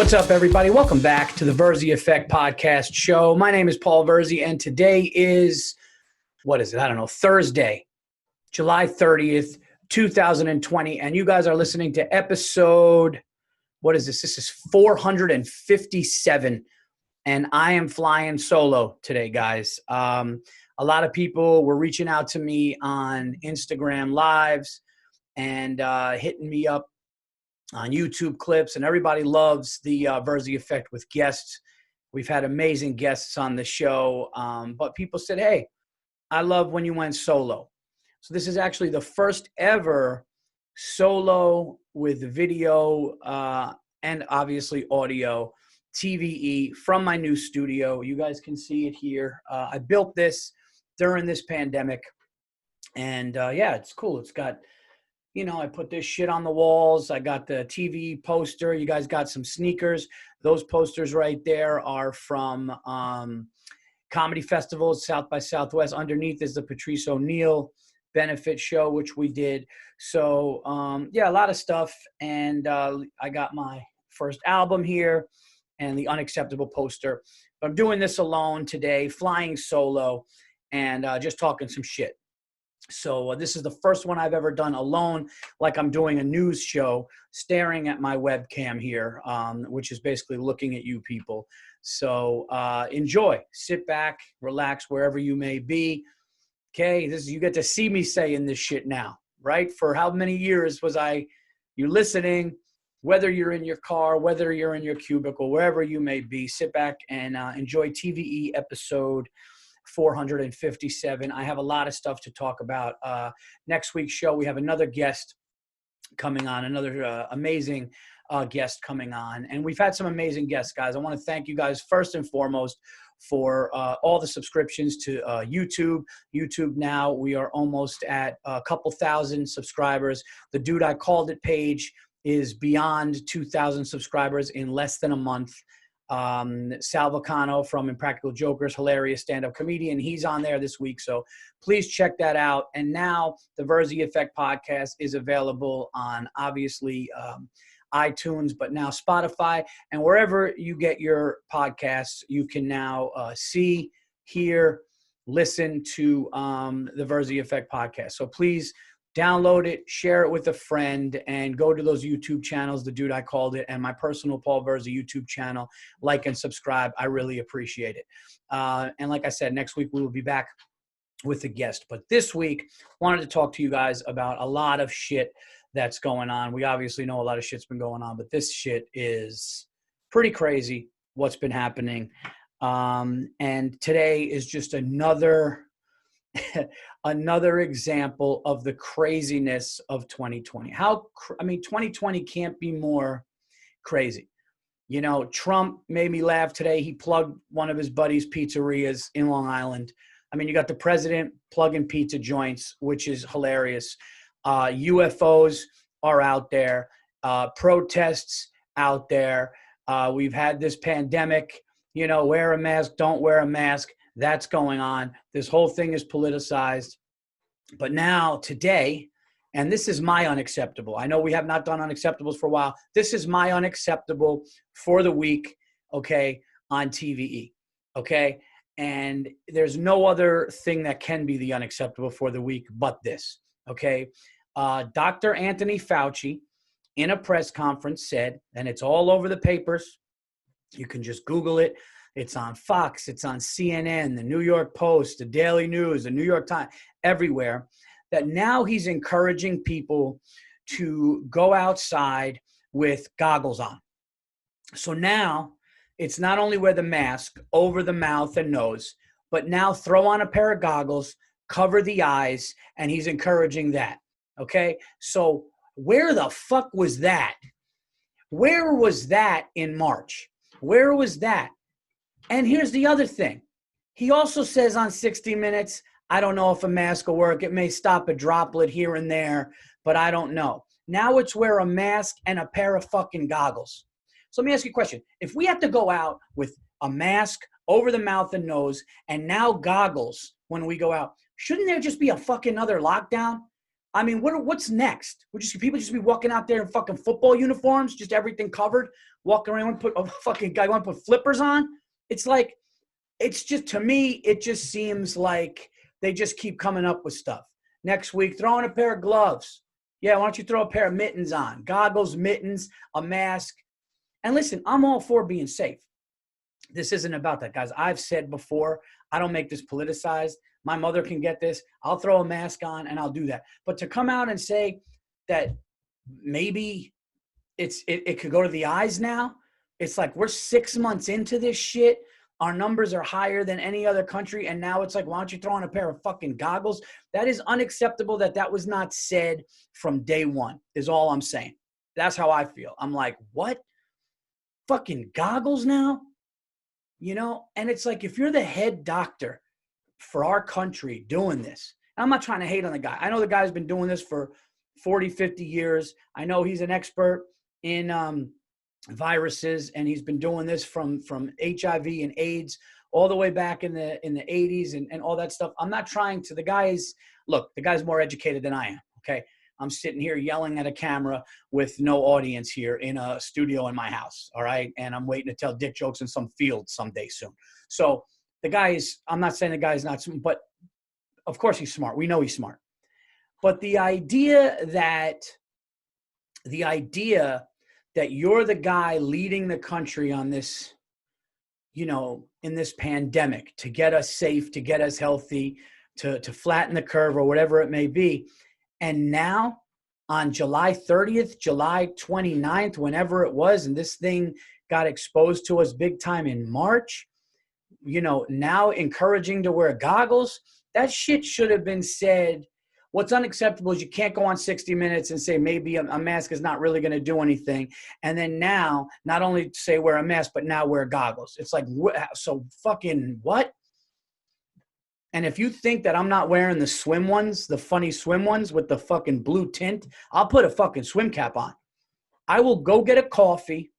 What's up, everybody? Welcome back to the Virzi Effect podcast show. My name is Paul Virzi, and today is, what is it? I don't know, Thursday, July 30th, 2020. And you guys are listening to episode, what is this? This is 457. And I am flying solo today, guys. A lot of people were reaching out to me on Instagram Lives and hitting me up on YouTube clips, and everybody loves the Virzi Effect with guests. We've had amazing guests on the show, but people said, hey, I love when you went solo. So this is actually the first ever solo with video and obviously audio TVE from my new studio. You guys can see it here. I built this during this pandemic, and yeah, it's cool. It's got, you know, I put this shit on the walls. I got the TV poster. You guys got some sneakers. Those posters right there are from comedy festivals, South by Southwest. Underneath is the Patrice O'Neill benefit show, which we did. So, yeah, a lot of stuff. And I got my first album here and the Unacceptable poster. But I'm doing this alone today, flying solo, and just talking some shit. So this is the first one I've ever done alone, like I'm doing a news show, staring at my webcam here, which is basically looking at you people. So enjoy, sit back, relax wherever you may be. Okay, you get to see me saying this shit now, right? For how many years was you listening, whether you're in your car, whether you're in your cubicle, wherever you may be, sit back and enjoy TVE episode 457. I have a lot of stuff to talk about. Next week's show, we have another guest coming on, another amazing guest coming on. And we've had some amazing guests, guys. I want to thank you guys first and foremost for all the subscriptions to YouTube. YouTube now, we are almost at a couple thousand subscribers. The Dude I Called It page is beyond 2,000 subscribers in less than a month. Sal Vulcano from Impractical Jokers, hilarious stand-up comedian. He's on there this week, so please check that out. And now the Virzi Effect podcast is available on obviously iTunes, but now Spotify, and wherever you get your podcasts, you can now see, hear, listen to the Virzi Effect podcast. So please download it, share it with a friend, and go to those YouTube channels, The Dude I Called It, and my personal Paul Virzi YouTube channel. Like and subscribe. I really appreciate it. And like I said, next week we will be back with a guest. But this week, wanted to talk to you guys about a lot of shit that's going on. We obviously know a lot of shit's been going on, but this shit is pretty crazy, what's been happening. And today is just another example of the craziness of 2020. 2020 can't be more crazy. You know, Trump made me laugh today. He plugged one of his buddies' pizzerias in Long Island. I mean, you got the president plugging pizza joints, which is hilarious. UFOs are out there. Protests out there. We've had this pandemic, you know, wear a mask, don't wear a mask. That's going on. This whole thing is politicized. But now, today, and this is my unacceptable. I know we have not done unacceptables for a while. This is my unacceptable for the week, okay, on TVE, okay? And there's no other thing that can be the unacceptable for the week but this, okay? Dr. Anthony Fauci, in a press conference, said, and it's all over the papers, you can just Google it, it's on Fox, it's on CNN, the New York Post, the Daily News, the New York Times, everywhere, that now he's encouraging people to go outside with goggles on. So now it's not only wear the mask over the mouth and nose, but now throw on a pair of goggles, cover the eyes, and he's encouraging that. Okay? So where the fuck was that? Where was that in March? Where was that? And here's the other thing. He also says on 60 Minutes, I don't know if a mask will work. It may stop a droplet here and there, but I don't know. Now it's wear a mask and a pair of fucking goggles. So let me ask you a question. If we have to go out with a mask over the mouth and nose and now goggles when we go out, shouldn't there just be a fucking other lockdown? I mean, what's next? Would people just be walking out there in fucking football uniforms, just everything covered, walking around, put a fucking guy want to put flippers on? It's like, it's just, to me, it just seems like they just keep coming up with stuff. Next week, throw in a pair of gloves. Yeah, why don't you throw a pair of mittens on? Goggles, mittens, a mask. And listen, I'm all for being safe. This isn't about that, guys. I've said before, I don't make this politicized. My mother can get this. I'll throw a mask on and I'll do that. But to come out and say that maybe it could go to the eyes now, it's like we're 6 months into this shit. Our numbers are higher than any other country. And now it's like, why don't you throw on a pair of fucking goggles? That is unacceptable that was not said from day one, is all I'm saying. That's how I feel. I'm like, what? Fucking goggles now? You know? And it's like, if you're the head doctor for our country doing this, I'm not trying to hate on the guy. I know the guy's been doing this for 40, 50 years. I know he's an expert in viruses, and he's been doing this from HIV and AIDS all the way back in the 80s and all that stuff. I'm not trying to, the guy's more educated than I am, okay? I'm sitting here yelling at a camera with no audience here in a studio in my house, all right? And I'm waiting to tell dick jokes in some field someday soon. So the guy is, I'm not saying the guy's not smart, but of course he's smart. We know he's smart. But the idea that you're the guy leading the country on this, you know, in this pandemic, to get us safe, to get us healthy, to flatten the curve or whatever it may be. And now on July 30th, July 29th, whenever it was, and this thing got exposed to us big time in March, you know, now encouraging to wear goggles, that shit should have been said. What's unacceptable is you can't go on 60 Minutes and say maybe a mask is not really going to do anything. And then now, not only say wear a mask, but now wear goggles. It's like, so fucking what? And if you think that I'm not wearing the swim ones, the funny swim ones with the fucking blue tint, I'll put a fucking swim cap on. I will go get a coffee.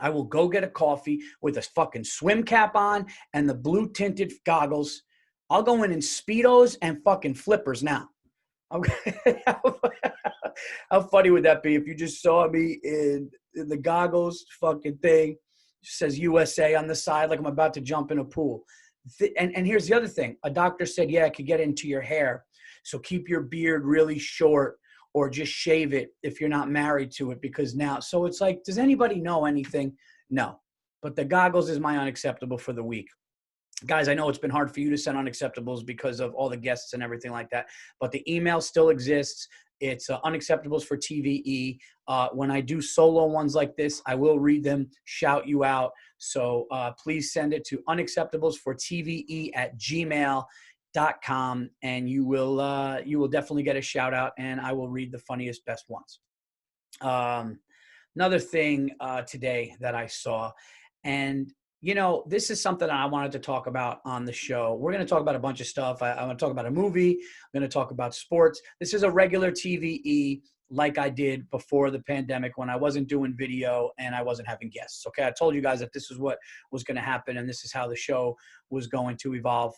With a fucking swim cap on and the blue tinted goggles. I'll go in Speedos and fucking flippers now. Okay. How funny would that be if you just saw me in the goggles fucking thing? It says USA on the side like I'm about to jump in a pool. And here's the other thing. A doctor said, yeah, it could get into your hair. So keep your beard really short or just shave it if you're not married to it, because now, so it's like, does anybody know anything? No. But the goggles is my unacceptable for the week. Guys, I know it's been hard for you to send unacceptables because of all the guests and everything like that, but the email still exists. It's unacceptables for TVE. When I do solo ones like this, I will read them, shout you out. So please send it to unacceptablesfortve@gmail.com, and you will definitely get a shout out, and I will read the funniest, best ones. Another thing today that I saw, and you know, this is something I wanted to talk about on the show. We're going to talk about a bunch of stuff. I want to talk about a movie. I'm going to talk about sports. This is a regular TVE like I did before the pandemic when I wasn't doing video and I wasn't having guests. Okay, I told you guys that this is what was going to happen and this is how the show was going to evolve.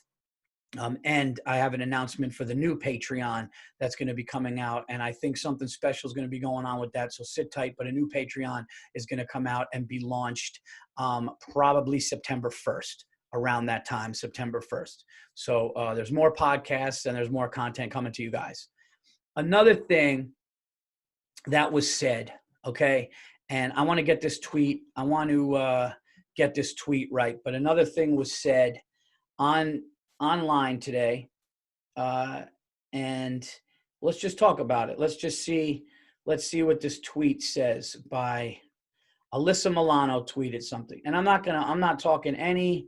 And I have an announcement for the new Patreon that's going to be coming out. And I think something special is going to be going on with that. So sit tight. But a new Patreon is going to come out and be launched probably September 1st, around that time, September 1st. So there's more podcasts and there's more content coming to you guys. Another thing that was said, okay, and I want to get this tweet. I want to get this tweet right. But another thing was said online today, and let's just talk about it. Let's see what this tweet says by Alyssa Milano. Tweeted something, and I'm not talking any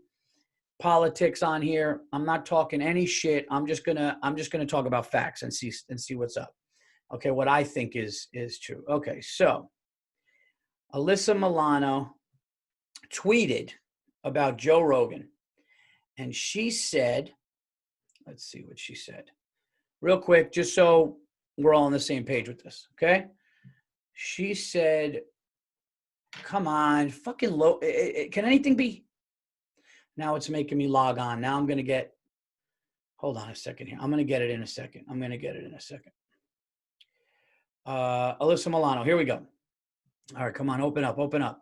politics on here. I'm not talking any shit. I'm just gonna talk about facts and see what's up. Okay, what I think is true. Okay, so Alyssa Milano tweeted about Joe Rogan. And she said, let's see what she said. Real quick, just so we're all on the same page with this, okay? She said, come on, fucking low. Can anything be? Now it's making me log on. Now I'm going to get, hold on a second here. I'm going to get it in a second. Alyssa Milano. Here we go. All right, come on, open up, open up.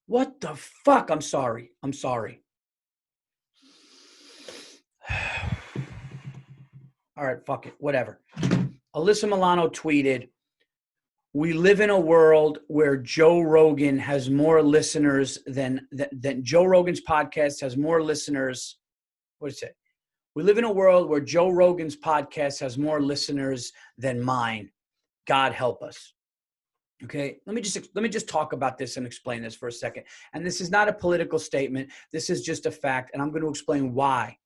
What the fuck? I'm sorry. I'm sorry. All right, fuck it. Whatever. Alyssa Milano tweeted, "We live in a world where Joe Rogan has more listeners than Joe Rogan's podcast has more listeners." What did it say? "We live in a world where Joe Rogan's podcast has more listeners than mine. God help us." Okay, let me just talk about this and explain this for a second. And this is not a political statement. This is just a fact, and I'm going to explain why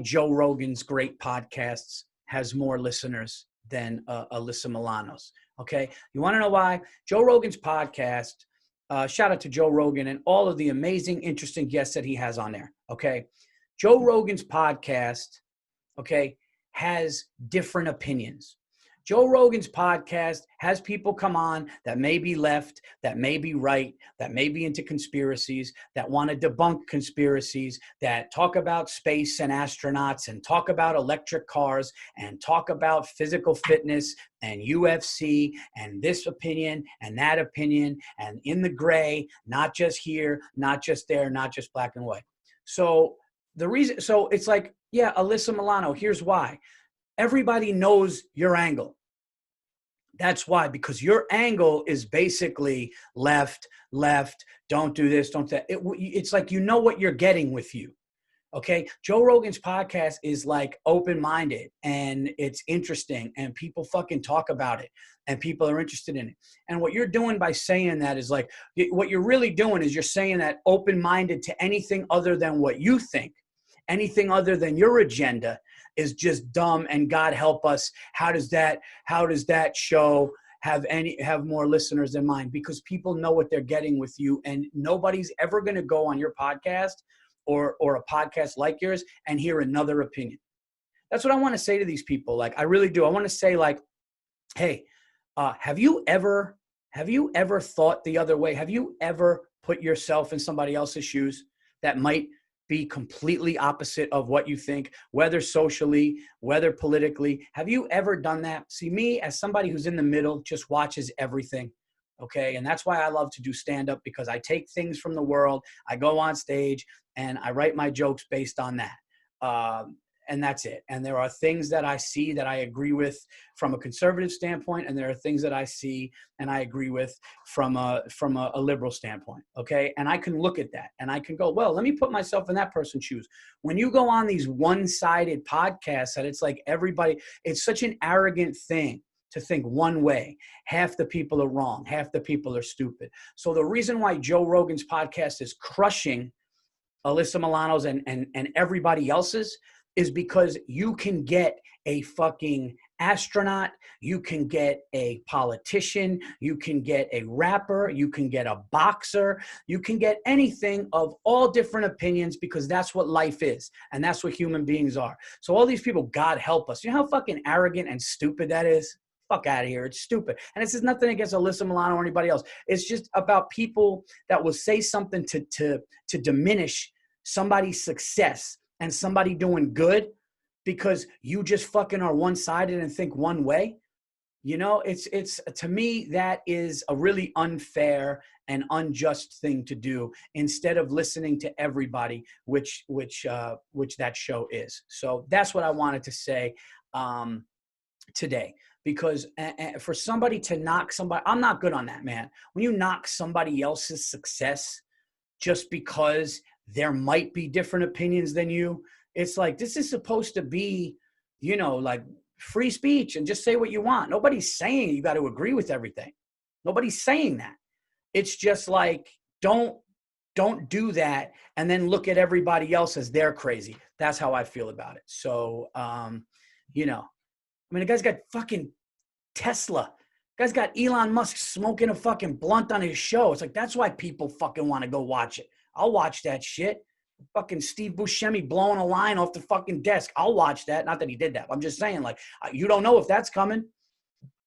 Joe Rogan's great podcasts has more listeners than Alyssa Milano's. Okay, you want to know why? Joe Rogan's podcast. Shout out to Joe Rogan and all of the amazing, interesting guests that he has on there. Okay, Joe Rogan's podcast, okay, has different opinions. Joe Rogan's podcast has people come on that may be left, that may be right, that may be into conspiracies, that want to debunk conspiracies, that talk about space and astronauts and talk about electric cars and talk about physical fitness and UFC and this opinion and that opinion and in the gray, not just here, not just there, not just black and white. So it's like, yeah, Alyssa Milano, here's why. Everybody knows your angle. That's why, because your angle is basically left, don't do this, don't that. It's like, you know what you're getting with you. Okay. Joe Rogan's podcast is like open-minded and it's interesting and people fucking talk about it and people are interested in it. And what you're doing by saying that is like, what you're really doing is you're saying that open-minded to anything other than what you think, anything other than your agenda is just dumb, and God help us. How does that show have more listeners than mine? Because people know what they're getting with you, and nobody's ever going to go on your podcast or a podcast like yours and hear another opinion. That's what I want to say to these people. Like, I really do. I want to say, like, hey, have you ever thought the other way? Have you ever put yourself in somebody else's shoes that might be completely opposite of what you think, whether socially, whether politically? Have you ever done that? See, me as somebody who's in the middle just watches everything. Okay. And that's why I love to do stand-up, because I take things from the world, I go on stage and I write my jokes based on that. And that's it. And there are things that I see that I agree with from a conservative standpoint, and there are things that I see and I agree with from a liberal standpoint. Okay. And I can look at that and I can go, well, let me put myself in that person's shoes. When you go on these one-sided podcasts that it's like everybody, it's such an arrogant thing to think one way. Half the people are wrong. Half the people are stupid. So the reason why Joe Rogan's podcast is crushing Alyssa Milano's and everybody else's is because you can get a fucking astronaut, you can get a politician, you can get a rapper, you can get a boxer, you can get anything of all different opinions, because that's what life is. And that's what human beings are. So all these people, God help us. You know how fucking arrogant and stupid that is? Fuck out of here. It's stupid. And this is nothing against Alyssa Milano or anybody else. It's just about people that will say something to diminish somebody's success and somebody doing good because you just fucking are one-sided and think one way. You know, it's to me, that is a really unfair and unjust thing to do, instead of listening to everybody, which that show is. So that's what I wanted to say today. Because for somebody to knock somebody, I'm not good on that, man. When you knock somebody else's success just because there might be different opinions than you, it's like, this is supposed to be, you know, like free speech and just say what you want. Nobody's saying you got to agree with everything. Nobody's saying that. It's just like, don't do that and then look at everybody else as they're crazy. That's how I feel about it. So, you know, I mean, the guy's got fucking Tesla. The guy's got Elon Musk smoking a fucking blunt on his show. It's like, that's why people fucking want to go watch it. I'll watch that shit. Fucking Steve Buscemi blowing a line off the fucking desk. I'll watch that. Not that he did that. I'm just saying, like, you don't know if that's coming.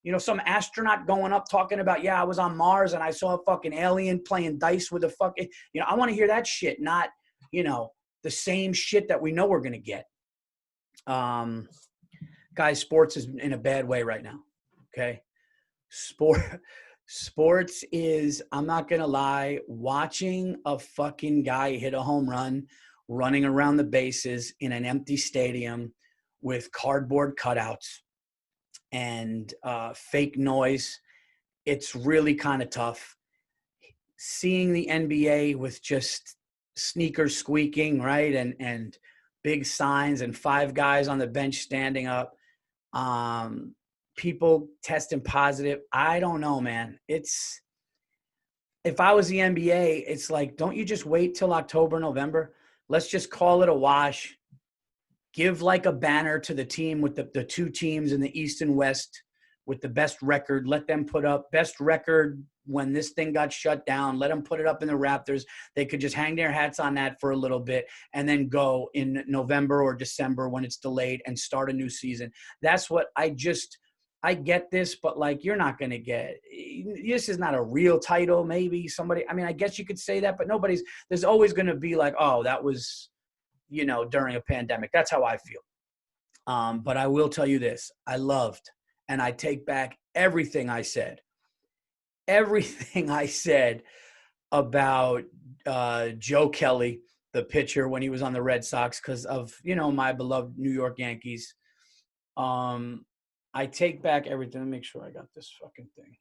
You know, some astronaut going up talking about, yeah, I was on Mars and I saw a fucking alien playing dice with a fucking, you know, I want to hear that shit, not, you know, the same shit that we know we're going to get. Guys, sports is in a bad way right now. Okay. Sport Sports is, I'm not going to lie, watching a fucking guy hit a home run running around the bases in an empty stadium with cardboard cutouts and fake noise. It's really kind of tough. Seeing the NBA with just sneakers squeaking, right? And big signs and five guys on the bench standing up. Um, People testing positive. I don't know, man. If I was the NBA, it's like, don't you just wait till October, November? Let's just call it a wash. Give like a banner to the team with the two teams in the East and West with the best record. Let them put up best record when this thing got shut down. Let them put it up in the Raptors. They could just hang their hats on that for a little bit and then go in November or December when it's delayed and start a new season. That's what I get this, but like, you're not going to get, this is not a real title. Maybe somebody, I mean, I guess you could say that, but there's always going to be like, oh, that was, during a pandemic. That's how I feel. But I will tell you this, I loved, and I take back everything I said about Joe Kelly, the pitcher, when he was on the Red Sox, because of, my beloved New York Yankees. I take back everything. Let me make sure I got this fucking thing.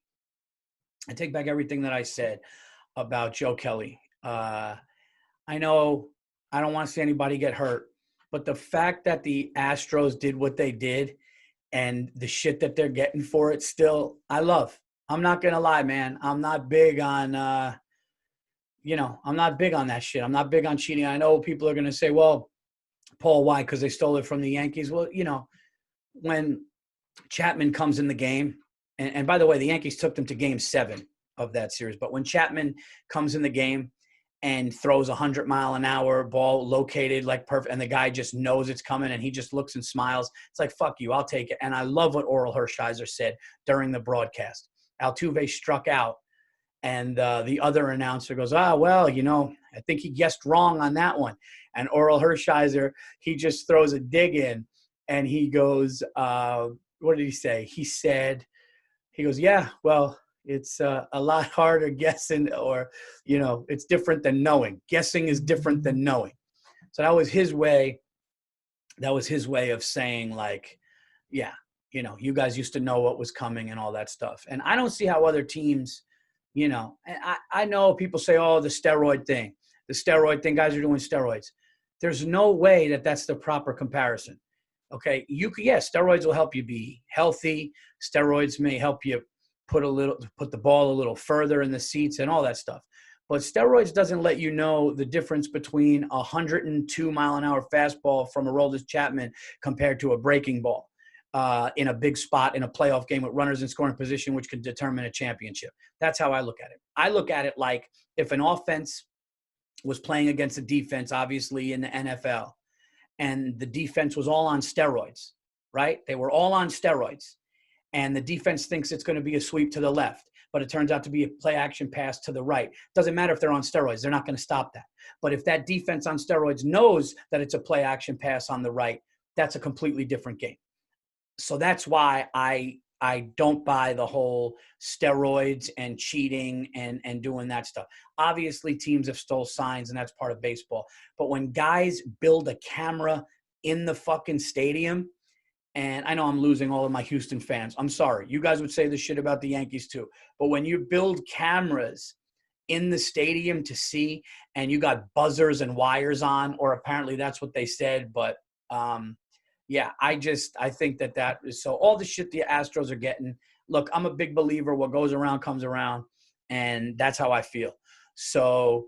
I take back everything that I said about Joe Kelly. I know I don't want to see anybody get hurt, but the fact that the Astros did what they did and the shit that they're getting for it still, I love. I'm not going to lie, man. I'm not big on, I'm not big on that shit. I'm not big on cheating. I know people are going to say, well, Paul, why? Because they stole it from the Yankees. Well, when Chapman comes in the game, and by the way, the Yankees took them to game 7 of that series. But when Chapman comes in the game and throws 100-mile-an-hour ball located like perfect, and the guy just knows it's coming and he just looks and smiles, it's like, fuck you, I'll take it. And I love what Oral Hershiser said during the broadcast. Altuve struck out, and the other announcer goes, well, I think he guessed wrong on that one. And Oral Hershiser, he just throws a dig in, and he goes, what did he say? He goes, yeah, well, it's a lot harder guessing, or, it's different than knowing. Guessing is different than knowing. So that was his way. That was his way of saying, like, yeah, you guys used to know what was coming and all that stuff. And I don't see how other teams, and I know people say, oh, the steroid thing, guys are doing steroids. There's no way that that's the proper comparison. Okay, steroids will help you be healthy. Steroids may help you put the ball a little further in the seats and all that stuff. But steroids doesn't let you know the difference between a 102-mile-an-hour fastball from Aroldis Chapman compared to a breaking ball in a big spot in a playoff game with runners in scoring position, which could determine a championship. That's how I look at it. I look at it like if an offense was playing against a defense, obviously in the NFL, and the defense was all on steroids, right? They were all on steroids. And the defense thinks it's going to be a sweep to the left, but it turns out to be a play action pass to the right. Doesn't matter if they're on steroids. They're not going to stop that. But if that defense on steroids knows that it's a play action pass on the right, that's a completely different game. So that's why I don't buy the whole steroids and cheating and doing that stuff. Obviously, teams have stole signs, and that's part of baseball. But when guys build a camera in the fucking stadium, and I know I'm losing all of my Houston fans. I'm sorry. You guys would say this shit about the Yankees too. But when you build cameras in the stadium to see, and you got buzzers and wires on, or apparently that's what they said, but yeah, I think that is so. All the shit the Astros are getting, look, I'm a big believer. What goes around comes around, and that's how I feel. So,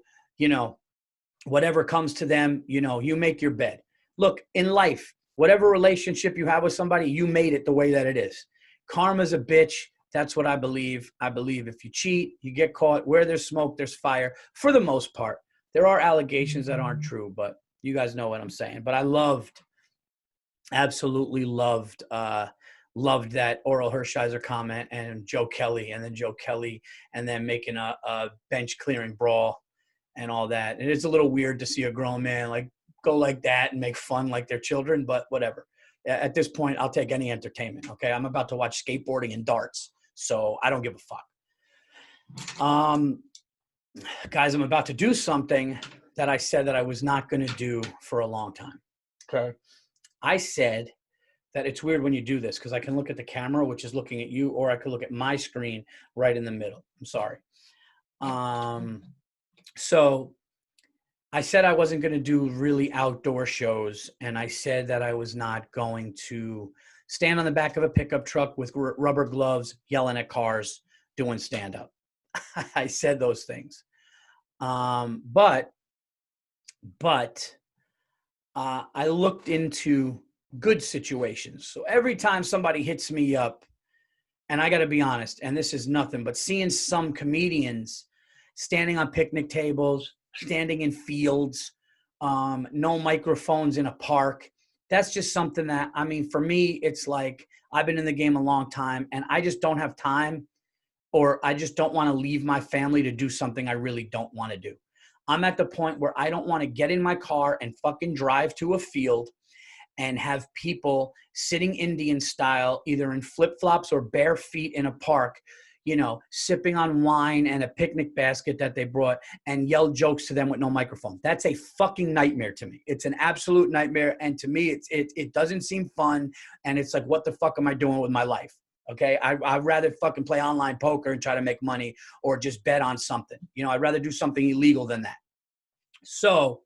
whatever comes to them, you make your bed. Look, in life, whatever relationship you have with somebody, you made it the way that it is. Karma's a bitch. That's what I believe. I believe if you cheat, you get caught. Where there's smoke, there's fire. For the most part, there are allegations that aren't true, but you guys know what I'm saying. But I absolutely loved that Oral Hershiser comment, and Joe Kelly, and then making a bench clearing brawl and all that. And it's a little weird to see a grown man like go like that and make fun like they're children, but whatever. At this point, I'll take any entertainment. Okay. I'm about to watch skateboarding and darts. So I don't give a fuck. Guys, I'm about to do something that I said that I was not going to do for a long time. Okay. I said that it's weird when you do this because I can look at the camera, which is looking at you, or I could look at my screen right in the middle. I'm sorry. So I said I wasn't going to do really outdoor shows, and I said that I was not going to stand on the back of a pickup truck with rubber gloves, yelling at cars, doing stand-up. I said those things. But I looked into good situations. So every time somebody hits me up, and I got to be honest, and this is nothing, but seeing some comedians standing on picnic tables, standing in fields, no microphones in a park, that's just something that, I mean, for me, it's like I've been in the game a long time and I just don't have time, or I just don't want to leave my family to do something I really don't want to do. I'm at the point where I don't want to get in my car and fucking drive to a field and have people sitting Indian style, either in flip-flops or bare feet in a park, you know, sipping on wine and a picnic basket that they brought, and yell jokes to them with no microphone. That's a fucking nightmare to me. It's an absolute nightmare. And to me, it doesn't seem fun. And it's like, what the fuck am I doing with my life? Okay. I'd rather fucking play online poker and try to make money, or just bet on something. You know, I'd rather do something illegal than that. So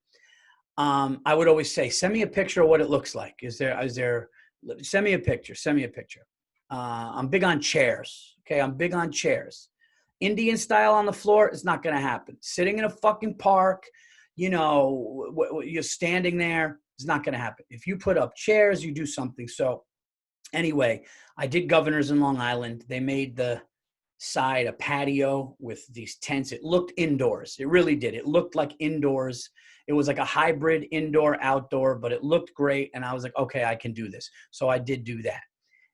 I would always say, send me a picture of what it looks like. Send me a picture. I'm big on chairs. Okay. I'm big on chairs. Indian style on the floor is not going to happen. Sitting in a fucking park, you know, you're standing there, it's not going to happen. If you put up chairs, you do something. So anyway, I did Governors in Long Island. They made the side a patio with these tents. It looked indoors. It really did. It looked like indoors. It was like a hybrid indoor outdoor, but it looked great. And I was like, okay, I can do this. So I did do that.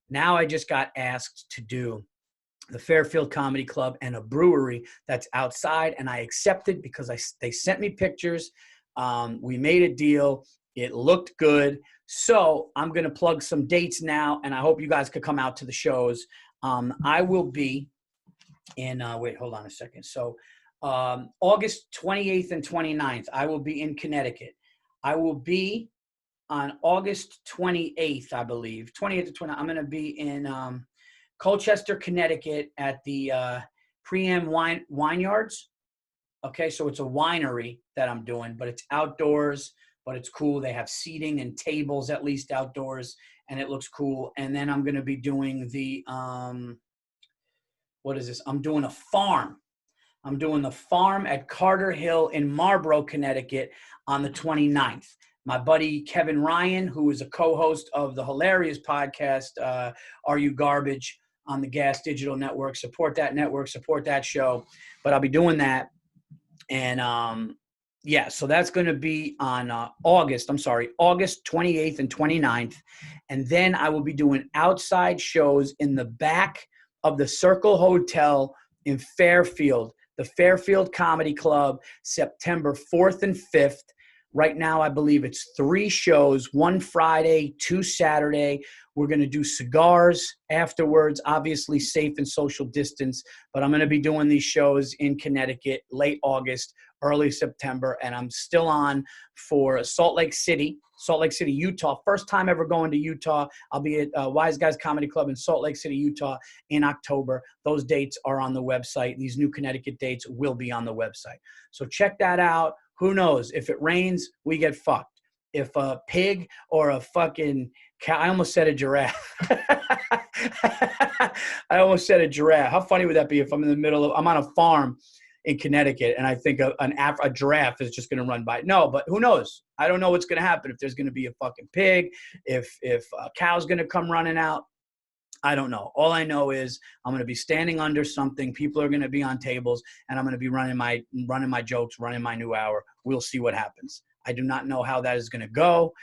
Now I just got asked to do the Fairfield Comedy Club and a brewery that's outside, and I accepted because they sent me pictures. We made a deal. It looked good. So I'm going to plug some dates now, and I hope you guys could come out to the shows. I will be in, wait, hold on a second. So August 28th and 29th, I will be in Connecticut. I will be on August 28th, I believe, 28th to 29th. I'm going to be in Colchester, Connecticut at the Pream Wine Yards. Okay, so it's a winery that I'm doing, but it's outdoors, but it's cool. They have seating and tables at least outdoors, and it looks cool. And then I'm going to be doing the, what is this? I'm doing a farm. I'm doing the farm at Carter Hill in Marlborough, Connecticut on the 29th. My buddy Kevin Ryan, who is a co-host of the hilarious podcast, Are You Garbage, on the Gas Digital Network. Support that network, support that show. But I'll be doing that. And yeah, so that's going to be on August 28th and 29th. And then I will be doing outside shows in the back of the Circle Hotel in Fairfield, the Fairfield Comedy Club, September 4th and 5th. Right now, I believe it's 3 shows, 1 Friday, 2 Saturday. We're going to do cigars afterwards, obviously safe and social distance. But I'm going to be doing these shows in Connecticut, late August, early September. And I'm still on for Salt Lake City, Utah. First time ever going to Utah. I'll be at Wise Guys Comedy Club in Salt Lake City, Utah in October. Those dates are on the website. These new Connecticut dates will be on the website. So check that out. Who knows? If it rains, we get fucked. If a pig or a fucking cow, I almost said a giraffe. I almost said a giraffe. How funny would that be if I'm in the middle of, I'm on a farm in Connecticut and I think a giraffe is just going to run by? No, but who knows? I don't know what's going to happen. If there's going to be a fucking pig, if a cow's going to come running out. I don't know. All I know is I'm going to be standing under something. People are going to be on tables, and I'm going to be running my jokes, running my new hour. We'll see what happens. I do not know how that is going to go.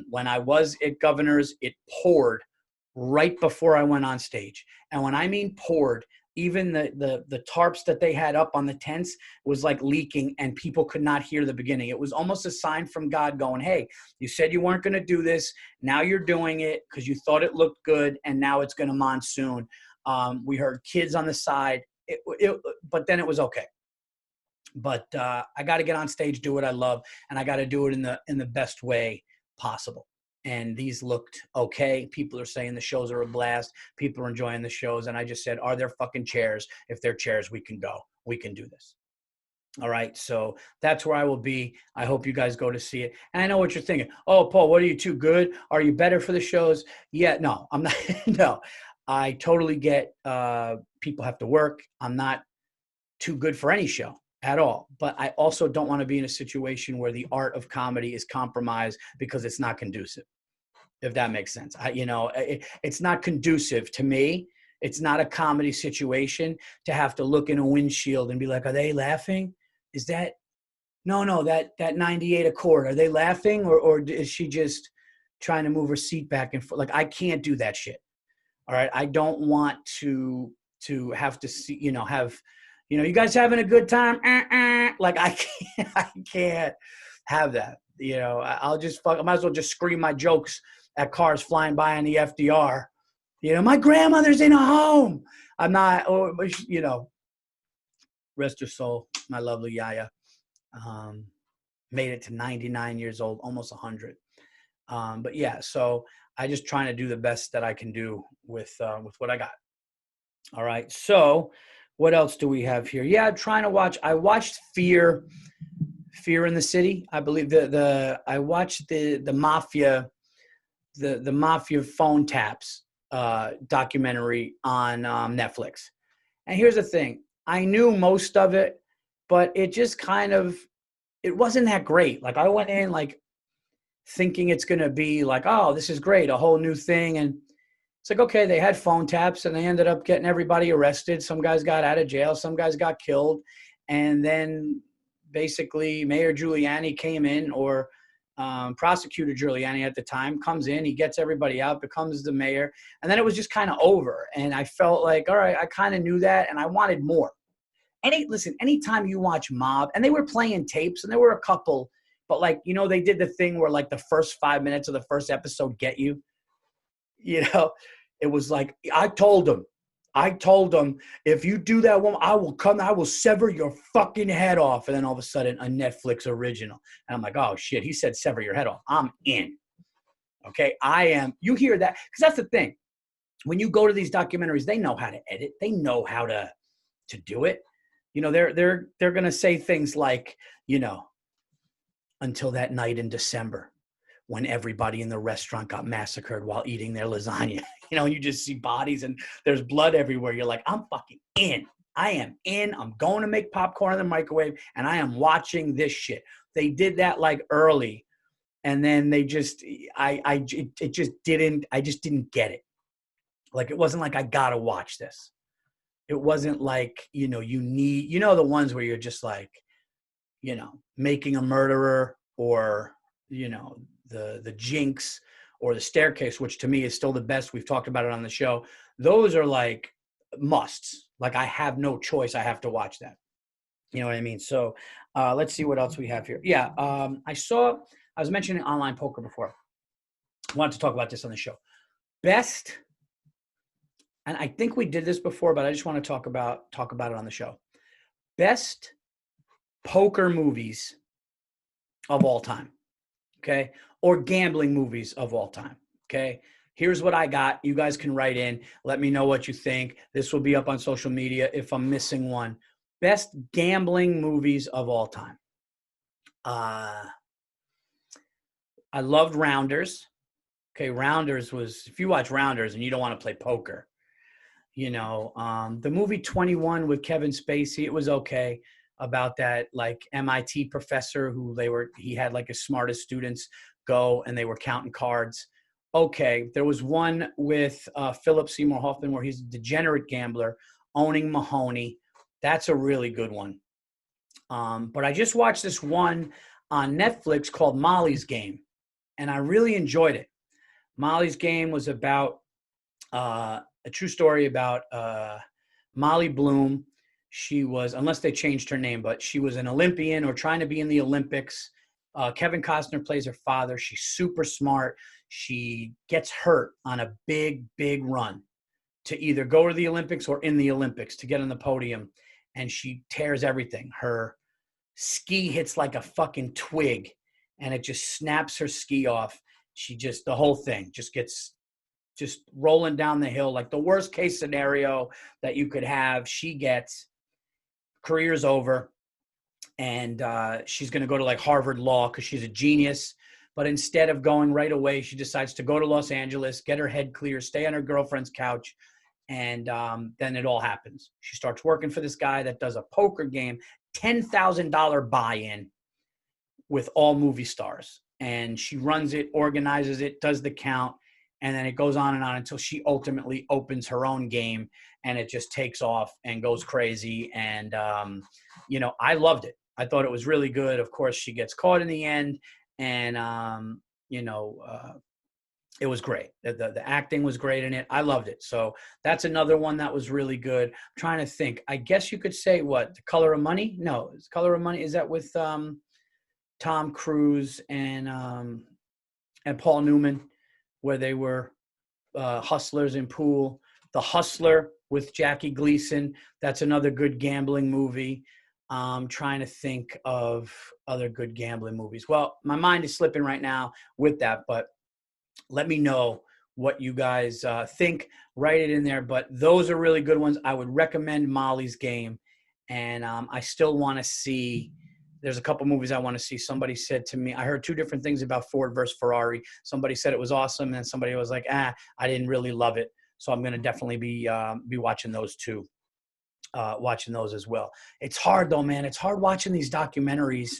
When I was at Governor's, it poured right before I went on stage. And when I mean poured, even the tarps that they had up on the tents was like leaking, and people could not hear the beginning. It was almost a sign from God going, hey, you said you weren't going to do this. Now you're doing it because you thought it looked good, and now it's going to monsoon. We heard kids on the side, but then it was okay. But I got to get on stage, do what I love, and I got to do it in the best way possible. And these looked okay. People are saying the shows are a blast. People are enjoying the shows. And I just said, are there fucking chairs? If they're chairs, we can go. We can do this. All right. So that's where I will be. I hope you guys go to see it. And I know what you're thinking. Oh, Paul, what are you, too good? Are you better for the shows? Yeah, no, I'm not. No, I totally get people have to work. I'm not too good for any show at all. But I also don't want to be in a situation where the art of comedy is compromised because it's not conducive, if that makes sense. It's not conducive to me. It's not a comedy situation to have to look in a windshield and be like, are they laughing? Is that, no, that 98 Accord, are they laughing? Or is she just trying to move her seat back and forth? Like, I can't do that shit. All right. I don't want to have to see, you guys having a good time? Like, I can't have that. I might as well just scream my jokes at cars flying by on the FDR. My grandmother's in a home. I'm not, rest her soul, my lovely Yaya. Made it to 99 years old, almost 100. But yeah, so I just trying to do the best that I can do with what I got. All right. So what else do we have here? Yeah, I watched Fear in the City. I believe I watched the Mafia, the Mafia phone taps documentary on Netflix. And here's the thing. I knew most of it, but it just it wasn't that great. Like, I went in like thinking it's going to be like, oh, this is great, a whole new thing. And it's like, okay, they had phone taps and they ended up getting everybody arrested. Some guys got out of jail. Some guys got killed. And then basically Mayor Giuliani came in, or Prosecutor Giuliani at the time comes in, he gets everybody out, becomes the mayor. And then it was just kind of over. And I felt like, all right, I kind of knew that and I wanted more. Anytime you watch Mob, and they were playing tapes and there were a couple, but like, they did the thing where like the first 5 minutes of the first episode get you. It was like, I told them, if you do that one, I will sever your fucking head off. And then all of a sudden, a Netflix original. And I'm like, oh shit, he said sever your head off. I'm in. Okay, I am. You hear that? Because that's the thing. When you go to these documentaries, they know how to edit. They know how to do it. They're going to say things like, until that night in December, when everybody in the restaurant got massacred while eating their lasagna. You just see bodies and there's blood everywhere. You're like, I'm fucking in. I am in. I'm going to make popcorn in the microwave and I am watching this shit. They did that like early, and then they just, I just didn't get it. Like, it wasn't like I gotta watch this. It wasn't like, you need, the ones where you're just like, Making a Murderer, or, the Jinx, or The Staircase, which to me is still the best. We've talked about it on the show. Those are like musts. Like, I have no choice. I have to watch that. You know what I mean? So let's see what else we have here. Yeah. I was mentioning online poker before. I wanted to talk about this on the show. Best, and I think we did this before, but I just want to talk about it on the show. Best poker movies of all time. Okay. Or gambling movies of all time. Okay. Here's what I got. You guys can write in. Let me know what you think. This will be up on social media if I'm missing one. Best gambling movies of all time. I loved Rounders. Okay. Rounders was, if you watch Rounders and you don't want to play poker, the movie 21 with Kevin Spacey, it was okay. About that, like, MIT professor who he had like his smartest students go and they were counting cards. Okay. There was one with Philip Seymour Hoffman where he's a degenerate gambler owning Mahoney. That's a really good one. But I just watched this one on Netflix called Molly's Game, and I really enjoyed it. Molly's Game was about a true story about Molly Bloom. She was, unless they changed her name, but she was an Olympian or trying to be in the Olympics. Kevin Costner plays her father. She's super smart. She gets hurt on a big, big run to either go to the Olympics or in the Olympics to get on the podium. And she tears everything. Her ski hits like a fucking twig and it just snaps her ski off. She just, the whole thing just gets just rolling down the hill, like the worst case scenario that you could have. She gets, career's over, and she's going to go to like Harvard Law because she's a genius. But instead of going right away, she decides to go to Los Angeles, get her head clear, stay on her girlfriend's couch. And then it all happens. She starts working for this guy that does a poker game, $10,000 buy-in with all movie stars. And she runs it, organizes it, does the count. And then it goes on and on until she ultimately opens her own game and it just takes off and goes crazy. And, I loved it. I thought it was really good. Of course, she gets caught in the end. And, it was great. The acting was great in it. I loved it. So that's another one that was really good. I'm trying to think. I guess you could say what? The Color of Money? No, it's Color of Money. Is that with Tom Cruise and Paul Newman, where they were hustlers in pool? The Hustler with Jackie Gleason. That's another good gambling movie. Trying to think of other good gambling movies. Well, my mind is slipping right now with that, but let me know what you guys think. Write it in there. But those are really good ones. I would recommend Molly's Game. And I still want to see, there's a couple movies I want to see. Somebody said to me, I heard two different things about Ford versus Ferrari. Somebody said it was awesome. And somebody was like, I didn't really love it. So I'm going to definitely be watching those too. Watching those as well. It's hard though, man. It's hard watching these documentaries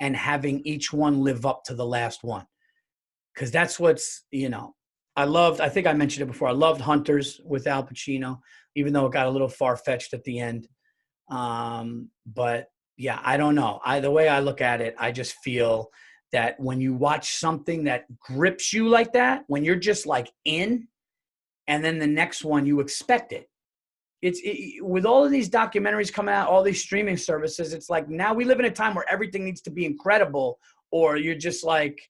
and having each one live up to the last one. Because that's what's, I think I mentioned it before. I loved Hunters with Al Pacino, even though it got a little far-fetched at the end. But yeah, I don't know. The way I look at it, I just feel that when you watch something that grips you like that, when you're just like in, and then the next one, you expect it. With all of these documentaries coming out, all these streaming services, it's like now we live in a time where everything needs to be incredible, or you're just like,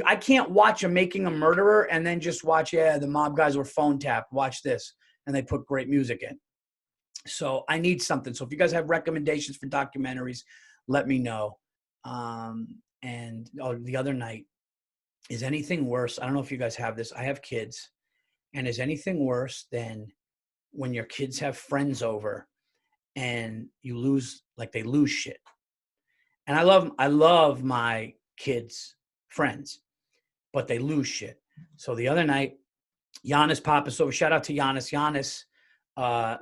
I can't watch a Making a Murderer and then just watch, the mob guys were phone tapped. Watch this. And they put great music in. So I need something. So if you guys have recommendations for documentaries, let me know. The other night, is anything worse? I don't know if you guys have this. I have kids. And is anything worse than when your kids have friends over and you lose, like they lose shit? And I love my kids' friends, but they lose shit. So the other night, Giannis Papas over. Shout out to Giannis. Giannis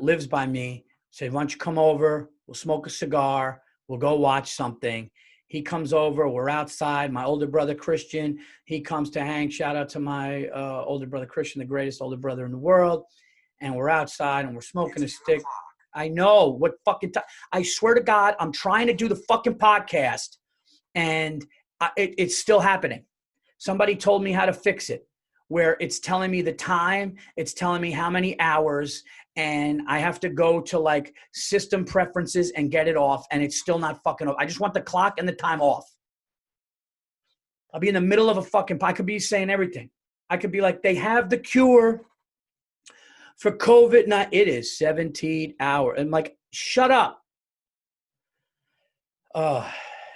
lives by me. Said, why don't you come over? We'll smoke a cigar. We'll go watch something. He comes over. We're outside. My older brother, Christian, he comes to hang. Shout out to my older brother, Christian, the greatest older brother in the world. And we're outside and we're smoking a stick. I know. What fucking time? I swear to God, I'm trying to do the fucking podcast and it's still happening. Somebody told me how to fix it, where it's telling me the time, it's telling me how many hours, and I have to go to like system preferences and get it off, and it's still not fucking off. I just want the clock and the time off. I'll be in the middle of I could be saying everything. I could be like, they have the cure for COVID. Not, it is 17 hours. And like, shut up.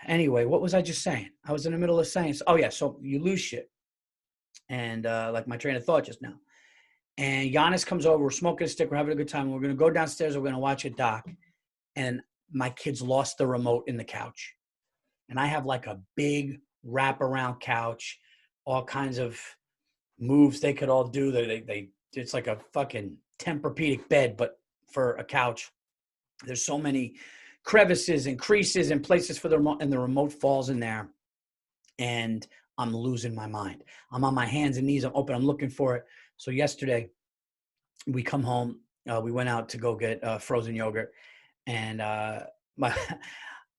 Anyway, what was I just saying? I was in the middle of saying, so you lose shit. And like my train of thought just now. And Giannis comes over, we're smoking a stick, we're having a good time. We're going to go downstairs, we're going to watch a doc. And my kids lost the remote in the couch. And I have like a big wraparound couch, all kinds of moves they could all do. It's like a fucking Tempur-Pedic bed, but for a couch. There's so many crevices and creases and places for the remote, and the remote falls in there. And I'm losing my mind. I'm on my hands and knees. I'm open. I'm looking for it. So yesterday we come home. We went out to go get frozen yogurt. And my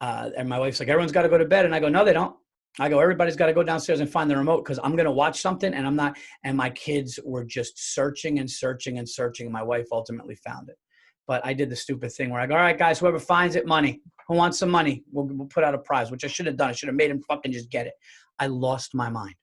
wife's like, everyone's got to go to bed. And I go, no, they don't. I go, everybody's got to go downstairs and find the remote because I'm going to watch something and I'm not. And my kids were just searching and searching and searching. And my wife ultimately found it. But I did the stupid thing where I go, all right, guys, whoever finds it, money. Who wants some money? We'll put out a prize, which I should have done. I should have made him fucking just get it. I lost my mind.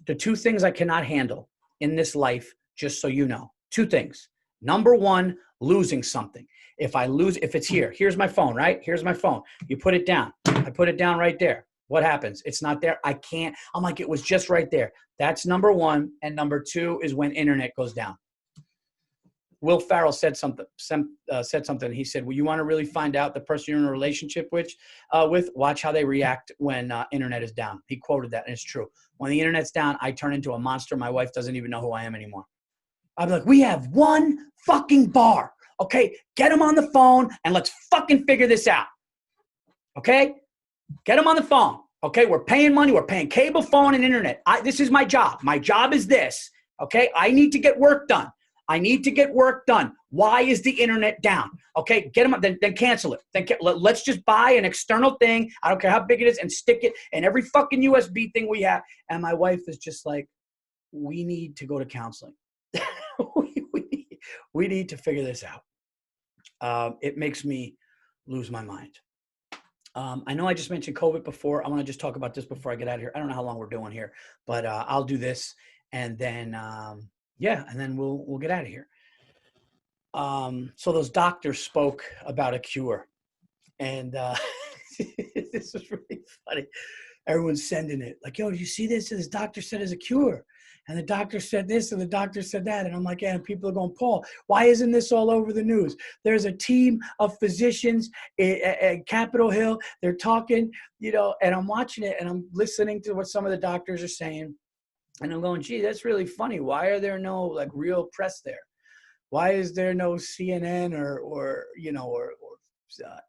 The two things I cannot handle in this life, just so you know, two things. Number one, losing something. If it's here, here's my phone, right? Here's my phone. You put it down. I put it down right there. What happens? It's not there. I can't. I'm like, it was just right there. That's number one. And number two is when internet goes down. Will Ferrell said something. He said, well, you want to really find out the person you're in a relationship with, watch how they react when internet is down. He quoted that, and it's true. When the internet's down, I turn into a monster. My wife doesn't even know who I am anymore. I'd be like, we have one fucking bar. Okay, get him on the phone, and let's fucking figure this out. Okay? Get him on the phone. Okay, we're paying money. We're paying cable, phone, and internet. This is my job. My job is this. Okay, I need to get work done. Why is the internet down? Okay, get them up, then cancel it. Let's just buy an external thing. I don't care how big it is, and stick it in every fucking USB thing we have. And my wife is just like, we need to go to counseling. we need to figure this out. It makes me lose my mind. I know I just mentioned COVID before. I want to just talk about this before I get out of here. I don't know how long we're doing here, but I'll do this, and then and then we'll get out of here. So those doctors spoke about a cure, and this is really funny. Everyone's sending it like, yo, did you see this? This doctor said it's a cure. And the doctor said this, and the doctor said that. And I'm like, yeah, and people are going, Paul, why isn't this all over the news? There's a team of physicians at Capitol Hill. They're talking, and I'm watching it, and I'm listening to what some of the doctors are saying. And I'm going, gee, that's really funny. Why are there no real press there? Why is there no CNN or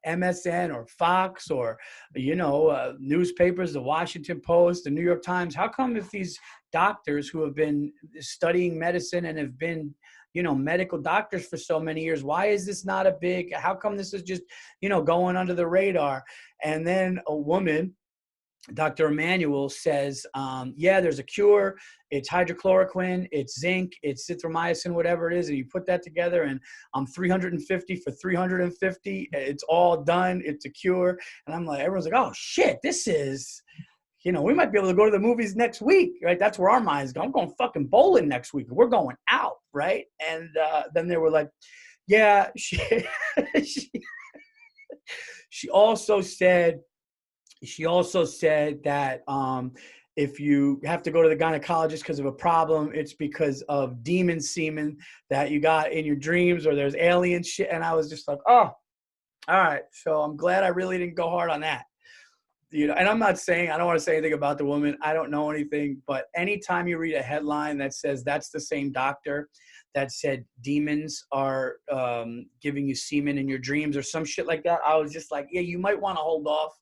MSN or Fox or, newspapers, the Washington Post, the New York Times? How come if these doctors who have been studying medicine and have been, medical doctors for so many years, why is this not how come this is just, going under the radar? And then a woman, Dr. Emanuel, says, there's a cure. It's hydrochloroquine, it's zinc, it's zithromycin, whatever it is. And you put that together, and I'm 350 for 350. It's all done. It's a cure. And I'm like, everyone's like, oh shit, this is, we might be able to go to the movies next week, right? That's where our minds go. I'm going fucking bowling next week. We're going out, right? And then they were like, yeah, she also said that if you have to go to the gynecologist because of a problem, it's because of demon semen that you got in your dreams, or there's alien shit. And I was just like, oh, all right. So I'm glad I really didn't go hard on that. And I'm not saying, I don't want to say anything about the woman. I don't know anything. But anytime you read a headline that says that's the same doctor that said demons are giving you semen in your dreams or some shit like that, I was just like, yeah, you might want to hold off.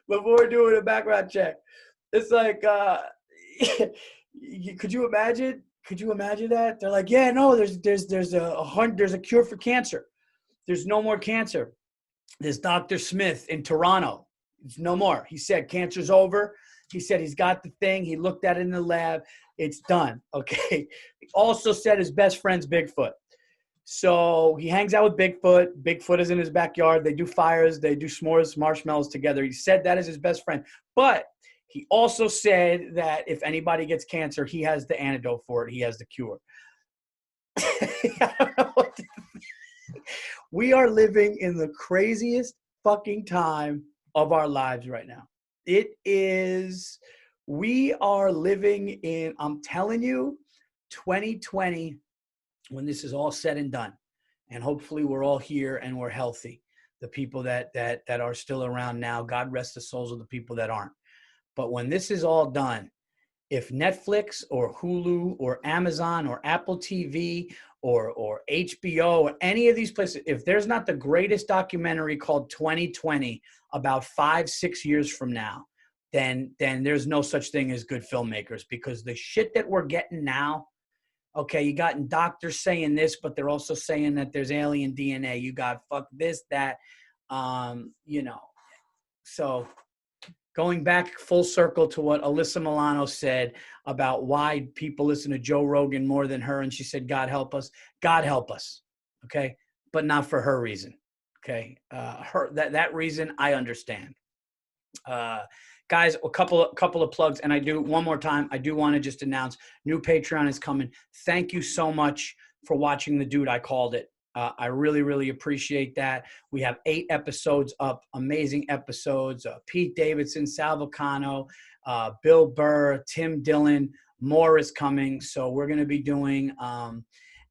Before doing a background check. It's like, could you imagine that? They're like, yeah, no, there's a cure for cancer. There's no more cancer. There's Dr. Smith in Toronto. There's no more. He said cancer's over. He said he's got the thing. He looked at it in the lab. It's done. Okay. He also said his best friend's Bigfoot. So he hangs out with Bigfoot. Bigfoot is in his backyard. They do fires. They do s'mores, marshmallows together. He said that is his best friend. But he also said that if anybody gets cancer, he has the antidote for it. He has the cure. I don't know what to think. We are living in the craziest fucking time of our lives right now. We are living in, I'm telling you, 2020, when this is all said and done, and hopefully we're all here and we're healthy. The people that are still around now, God rest the souls of the people that aren't. But when this is all done, if Netflix or Hulu or Amazon or Apple TV or HBO or any of these places, if there's not the greatest documentary called 2020 about 5-6 years from now, then there's no such thing as good filmmakers, because the shit that we're getting now, okay, you got doctors saying this, but they're also saying that there's alien DNA. You got fuck this, that, So going back full circle to what Alyssa Milano said about why people listen to Joe Rogan more than her. And she said, God help us. God help us. Okay. But not for her reason. Okay. That reason I understand. Guys, a couple of plugs, and I do one more time. I do want to just announce new Patreon is coming. Thank you so much for watching The Dude I Called It. I really, really appreciate that. We have 8 episodes up, amazing episodes. Pete Davidson, Sal Vulcano, Bill Burr, Tim Dillon, more is coming. So we're going to be doing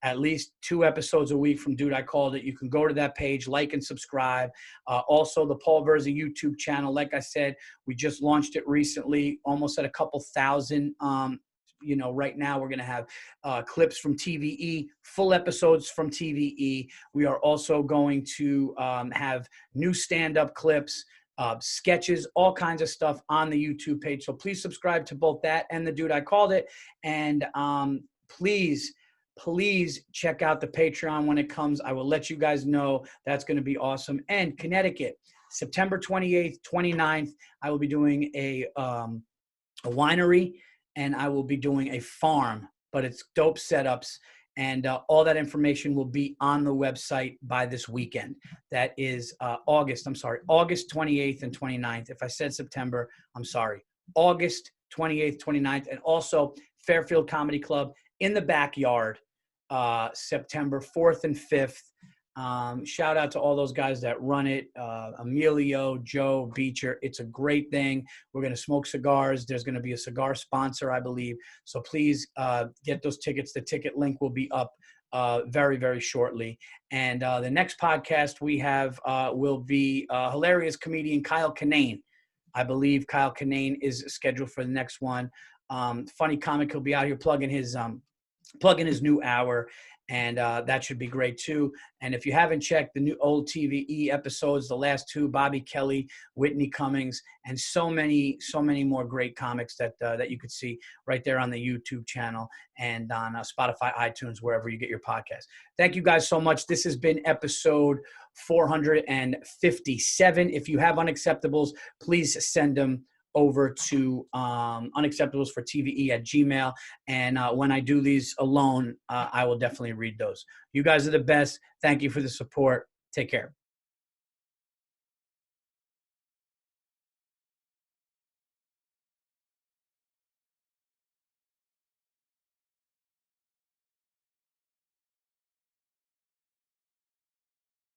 at least 2 episodes a week from Dude I Called It. You can go to that page, like and subscribe. Also, the Paul Virzi YouTube channel. Like I said, we just launched it recently, almost at a couple thousand. Right now we're going to have clips from TVE, full episodes from TVE. We are also going to have new stand-up clips, sketches, all kinds of stuff on the YouTube page. So please subscribe to both that and The Dude I Called It. And please check out the Patreon when it comes. I will let you guys know. That's going to be awesome. And Connecticut, September 28th, 29th, I will be doing a winery, and I will be doing a farm, but it's dope setups. And all that information will be on the website by this weekend. That is August 28th and 29th. If I said September, I'm sorry. August 28th, 29th. And also Fairfield Comedy Club in the backyard, September 4th and 5th. Shout out to all those guys that run it. Emilio, Joe, Beecher. It's a great thing. We're going to smoke cigars. There's going to be a cigar sponsor, I believe. So please get those tickets. The ticket link will be up very, very shortly. And the next podcast we have will be hilarious comedian Kyle Kinane. I believe Kyle Kinane is scheduled for the next one. Funny comic. He'll be out here plugging his new hour. And that should be great too. And if you haven't checked the new old TVE episodes, the last 2, Bobby Kelly, Whitney Cummings, and so many more great comics that you could see right there on the YouTube channel and on Spotify, iTunes, wherever you get your podcast. Thank you guys so much. This has been episode 457. If you have unacceptables, please send them over to unacceptablesfortve@gmail. And when I do these alone, I will definitely read those. You guys are the best. Thank you for the support. Take care.